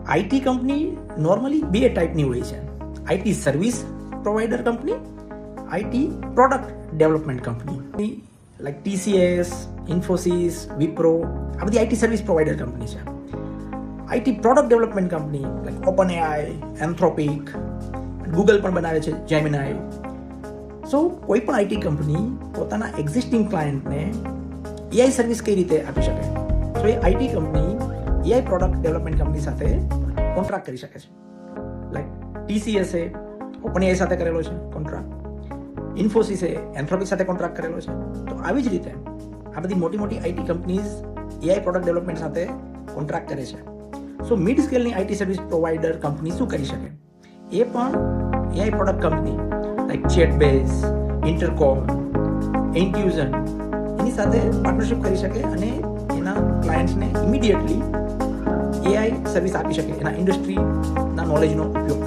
IT company normally બે ટાઈપની હોય છે. IT service provider company, IT product development company. Like TCS, Infosys, Wipro, આ બધી આઈટી સર્વિસ પ્રોવાઈડર કંપની છે. IT product development company like OpenAI, Anthropic, Google પણ બનાવે છે Gemini. સો કોઈ પણ આઈટી કંપની પોતાના એક્ઝિસ્ટિંગ ક્લાયન્ટને AI સર્વિસ કઈ રીતે આપી શકે? તો એ IT company AI product development company સાથે કોન્ટ્રાક્ટ કરી શકે છે. લાઈક TCS એ OpenAI સાથે કરેલો છે કોન્ટ્રાક્ટ, ઇન્ફોસિસે એન્થ્રોપિક સાથે કોન્ટ્રાક્ટ કરેલો છે. તો આવી જ રીતે આ બધી મોટી મોટી IT companies AI product development સાથે કોન્ટ્રાક્ટ કરે છે. સો મિડ સ્કેલની આઈટી સર્વિસ પ્રોવાઈડર કંપની શું કરી શકે? એ પણ AI product company like ચેટબેઝ, intercom, ઇન્ટ્યુઝન એની સાથે પાર્ટનરશિપ કરી શકે અને એના ક્લાયન્ટ્સને ઇમિડિયેટલી AI સર્વિસ આપી શકે એના ઇન્ડસ્ટ્રીના નોલેજનો ઉપયોગ